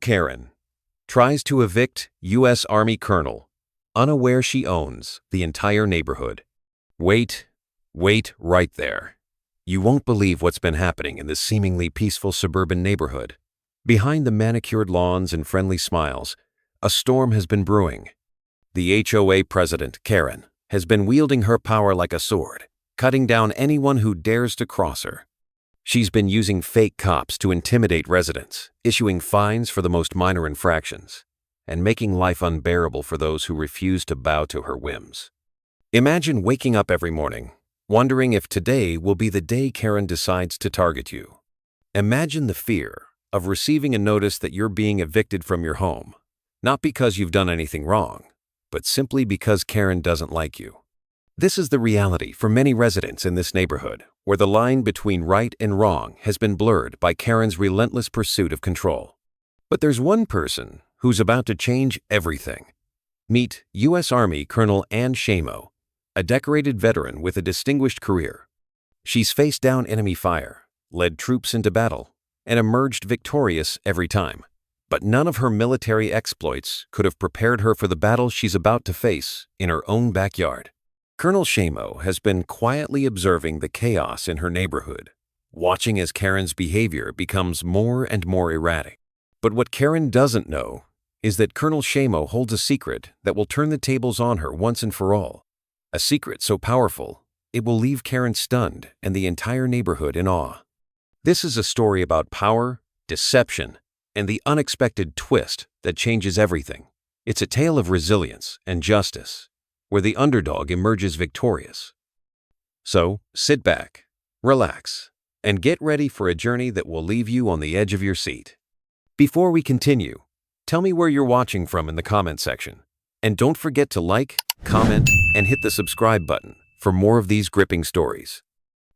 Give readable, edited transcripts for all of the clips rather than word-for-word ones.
Karen tries to evict U.S. Army colonel, unaware she owns the entire neighborhood. Wait right there. You won't believe what's been happening in this seemingly peaceful suburban neighborhood. Behind the manicured lawns and friendly smiles, a storm has been brewing. The HOA president, Karen, has been wielding her power like a sword, cutting down anyone who dares to cross her. She's been using fake cops to intimidate residents, issuing fines for the most minor infractions, and making life unbearable for those who refuse to bow to her whims. Imagine waking up every morning, wondering if today will be the day Karen decides to target you. Imagine the fear of receiving a notice that you're being evicted from your home, not because you've done anything wrong, but simply because Karen doesn't like you. This is the reality for many residents in this neighborhood, where the line between right and wrong has been blurred by Karen's relentless pursuit of control. But there's one person who's about to change everything. Meet U.S. Army Colonel Shimo, a decorated veteran with a distinguished career. She's faced down enemy fire, led troops into battle, and emerged victorious every time. But none of her military exploits could have prepared her for the battle she's about to face in her own backyard. Colonel Shimo has been quietly observing the chaos in her neighborhood, watching as Karen's behavior becomes more and more erratic. But what Karen doesn't know is that Colonel Shimo holds a secret that will turn the tables on her once and for all. A secret so powerful, it will leave Karen stunned and the entire neighborhood in awe. This is a story about power, deception, and the unexpected twist that changes everything. It's a tale of resilience and justice, where the underdog emerges victorious. So, sit back, relax, and get ready for a journey that will leave you on the edge of your seat. Before we continue, tell me where you're watching from in the comment section. And don't forget to like, comment, and hit the subscribe button for more of these gripping stories.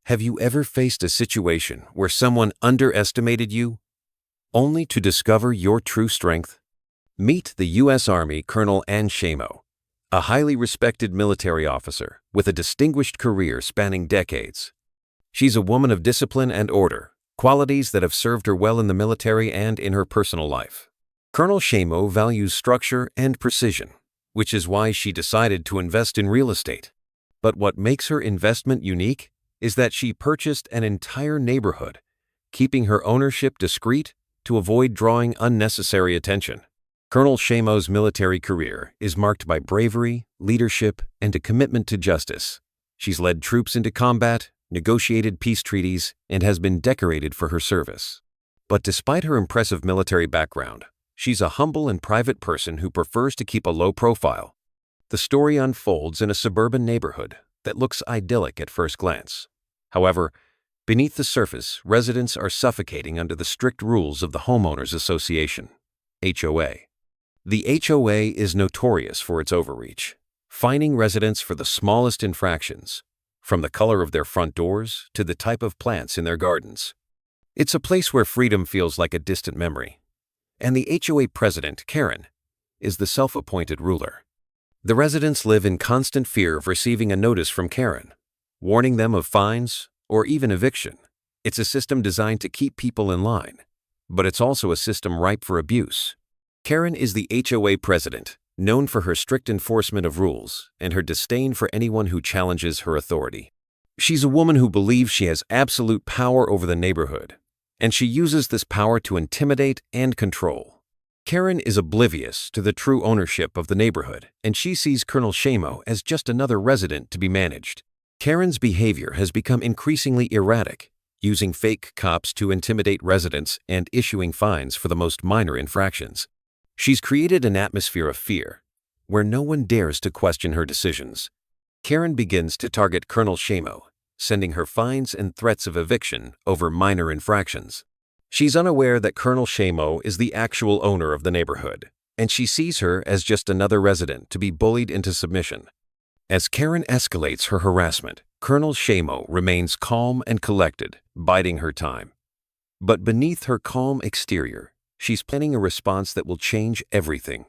Have you ever faced a situation where someone underestimated you, only to discover your true strength? Meet the U.S. Army Colonel Shimo, a highly respected military officer with a distinguished career spanning decades. She's a woman of discipline and order, qualities that have served her well in the military and in her personal life. Colonel Shimo values structure and precision, which is why she decided to invest in real estate. But what makes her investment unique is that she purchased an entire neighborhood, keeping her ownership discreet to avoid drawing unnecessary attention. Colonel Shimo's military career is marked by bravery, leadership, and a commitment to justice. She's led troops into combat, negotiated peace treaties, and has been decorated for her service. But despite her impressive military background, she's a humble and private person who prefers to keep a low profile. The story unfolds in a suburban neighborhood that looks idyllic at first glance. However, beneath the surface, residents are suffocating under the strict rules of the Homeowners Association, HOA. The HOA is notorious for its overreach, fining residents for the smallest infractions, from the color of their front doors to the type of plants in their gardens. It's a place where freedom feels like a distant memory, and the HOA president, Karen, is the self-appointed ruler. The residents live in constant fear of receiving a notice from Karen, warning them of fines or even eviction. It's a system designed to keep people in line, but it's also a system ripe for abuse. Karen is the HOA president, known for her strict enforcement of rules and her disdain for anyone who challenges her authority. She's a woman who believes she has absolute power over the neighborhood, and she uses this power to intimidate and control. Karen is oblivious to the true ownership of the neighborhood, and she sees Colonel Shimo as just another resident to be managed. Karen's behavior has become increasingly erratic, using fake cops to intimidate residents and issuing fines for the most minor infractions. She's created an atmosphere of fear, where no one dares to question her decisions. Karen begins to target Colonel Shimo, sending her fines and threats of eviction over minor infractions. She's unaware that Colonel Shimo is the actual owner of the neighborhood, and she sees her as just another resident to be bullied into submission. As Karen escalates her harassment, Colonel Shimo remains calm and collected, biding her time. But beneath her calm exterior, she's planning a response that will change everything.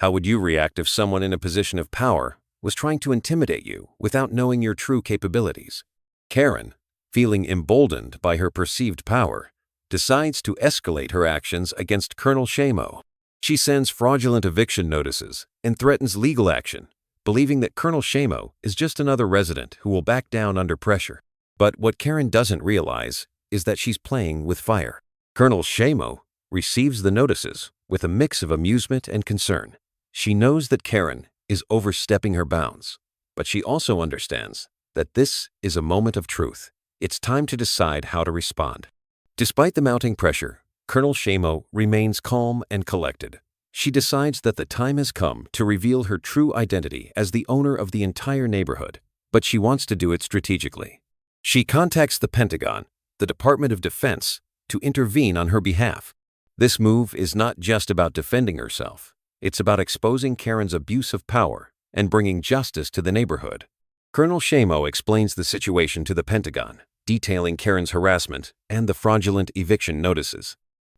How would you react if someone in a position of power was trying to intimidate you without knowing your true capabilities? Karen, feeling emboldened by her perceived power, decides to escalate her actions against Colonel Shimo. She sends fraudulent eviction notices and threatens legal action, believing that Colonel Shimo is just another resident who will back down under pressure. But what Karen doesn't realize is that she's playing with fire. Colonel Shimo receives the notices with a mix of amusement and concern. She knows that Karen is overstepping her bounds, but she also understands that this is a moment of truth. It's time to decide how to respond. Despite the mounting pressure, Colonel Shimo remains calm and collected. She decides that the time has come to reveal her true identity as the owner of the entire neighborhood, but she wants to do it strategically. She contacts the Pentagon, the Department of Defense, to intervene on her behalf. This move is not just about defending herself. It's about exposing Karen's abuse of power and bringing justice to the neighborhood. Colonel Shimo explains the situation to the Pentagon, detailing Karen's harassment and the fraudulent eviction notices.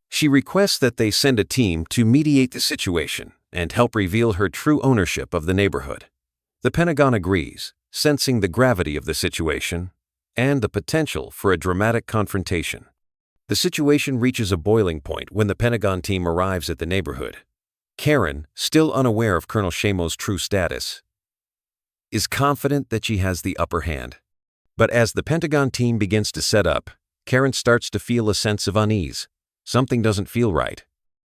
She requests that they send a team to mediate the situation and help reveal her true ownership of the neighborhood. The Pentagon agrees, sensing the gravity of the situation and the potential for a dramatic confrontation. The situation reaches a boiling point when the Pentagon team arrives at the neighborhood. Karen, still unaware of Colonel Shimo's true status, is confident that she has the upper hand. But as the Pentagon team begins to set up, Karen starts to feel a sense of unease. Something doesn't feel right.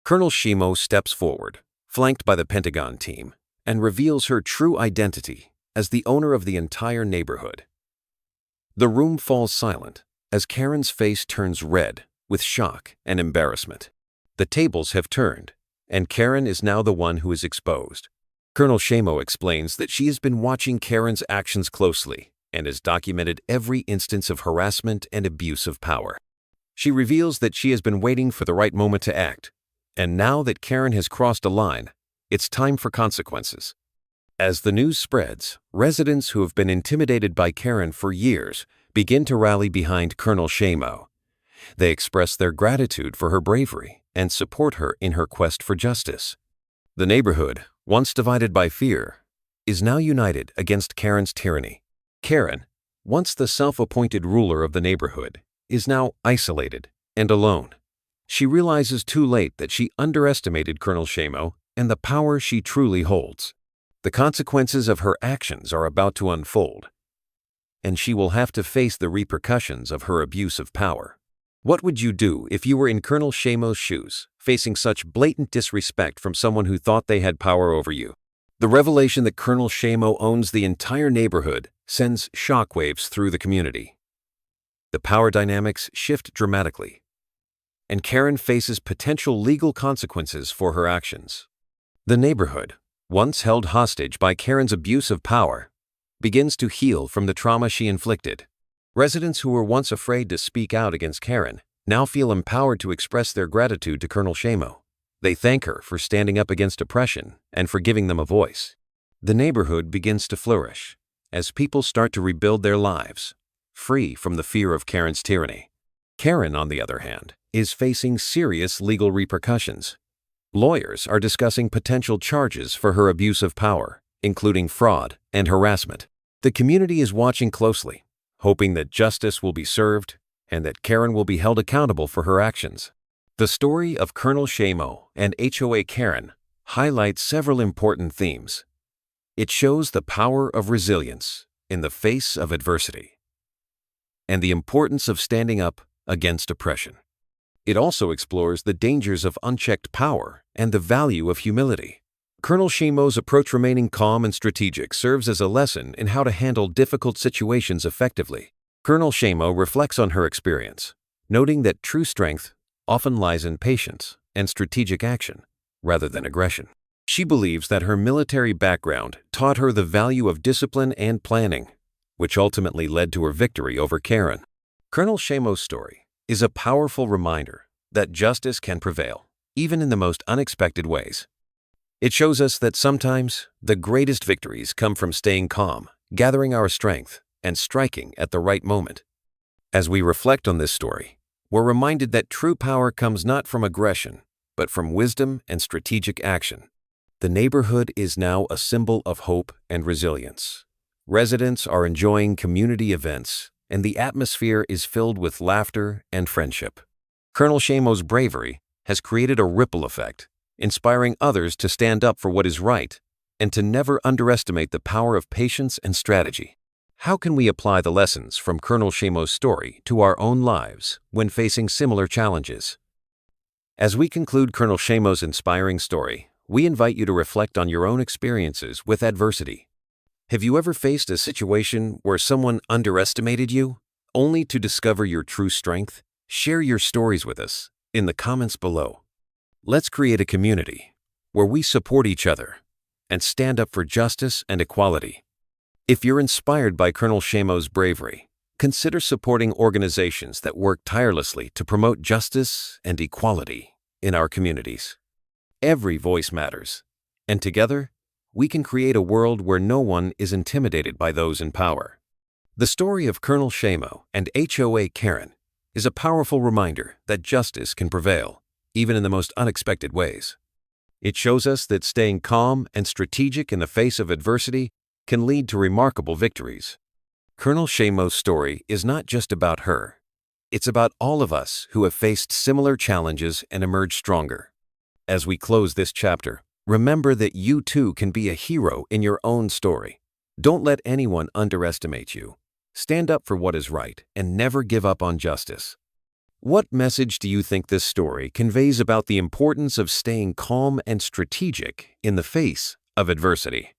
Colonel Shimo steps forward, flanked by the Pentagon team, and reveals her true identity as the owner of the entire neighborhood. The room falls silent as Karen's face turns red with shock and embarrassment. The tables have turned, and Karen is now the one who is exposed. Colonel Shimo explains that she has been watching Karen's actions closely and has documented every instance of harassment and abuse of power. She reveals that she has been waiting for the right moment to act, and now that Karen has crossed a line, it's time for consequences. As the news spreads, residents who have been intimidated by Karen for years begin to rally behind Colonel Shimo. They express their gratitude for her bravery and support her in her quest for justice. The neighborhood, once divided by fear, is now united against Karen's tyranny. Karen, once the self-appointed ruler of the neighborhood, is now isolated and alone. She realizes too late that she underestimated Colonel Shimo and the power she truly holds. The consequences of her actions are about to unfold, and she will have to face the repercussions of her abuse of power. What would you do if you were in Colonel Shimo's shoes, facing such blatant disrespect from someone who thought they had power over you? The revelation that Colonel Shimo owns the entire neighborhood sends shockwaves through the community. The power dynamics shift dramatically, and Karen faces potential legal consequences for her actions. The neighborhood, once held hostage by Karen's abuse of power, begins to heal from the trauma she inflicted. Residents who were once afraid to speak out against Karen now feel empowered to express their gratitude to Colonel Shimo. They thank her for standing up against oppression and for giving them a voice. The neighborhood begins to flourish as people start to rebuild their lives, free from the fear of Karen's tyranny. Karen, on the other hand, is facing serious legal repercussions. Lawyers are discussing potential charges for her abuse of power, including fraud and harassment. The community is watching closely, hoping that justice will be served and that Karen will be held accountable for her actions. The story of Colonel Shimo and HOA Karen highlights several important themes. It shows the power of resilience in the face of adversity and the importance of standing up against oppression. It also explores the dangers of unchecked power and the value of humility. Colonel Shimo's approach, remaining calm and strategic, serves as a lesson in how to handle difficult situations effectively. Colonel Shimo reflects on her experience, noting that true strength often lies in patience and strategic action rather than aggression. She believes that her military background taught her the value of discipline and planning, which ultimately led to her victory over Karen. Colonel Shimo's story is a powerful reminder that justice can prevail, even in the most unexpected ways. It shows us that sometimes the greatest victories come from staying calm, gathering our strength, and striking at the right moment. As we reflect on this story, we're reminded that true power comes not from aggression, but from wisdom and strategic action. The neighborhood is now a symbol of hope and resilience. Residents are enjoying community events, and the atmosphere is filled with laughter and friendship. Colonel Shimo's bravery has created a ripple effect, inspiring others to stand up for what is right and to never underestimate the power of patience and strategy. How can we apply the lessons from Colonel Shimo's story to our own lives when facing similar challenges? As we conclude Colonel Shimo's inspiring story, we invite you to reflect on your own experiences with adversity. Have you ever faced a situation where someone underestimated you, only to discover your true strength? Share your stories with us in the comments below. Let's create a community where we support each other and stand up for justice and equality. If you're inspired by Colonel Shimo's bravery, consider supporting organizations that work tirelessly to promote justice and equality in our communities. Every voice matters, and together, we can create a world where no one is intimidated by those in power. The story of Colonel Shimo and HOA Karen is a powerful reminder that justice can prevail, even in the most unexpected ways. It shows us that staying calm and strategic in the face of adversity can lead to remarkable victories. Colonel Shimo's story is not just about her. It's about all of us who have faced similar challenges and emerged stronger. As we close this chapter, remember that you too can be a hero in your own story. Don't let anyone underestimate you. Stand up for what is right and never give up on justice. What message do you think this story conveys about the importance of staying calm and strategic in the face of adversity?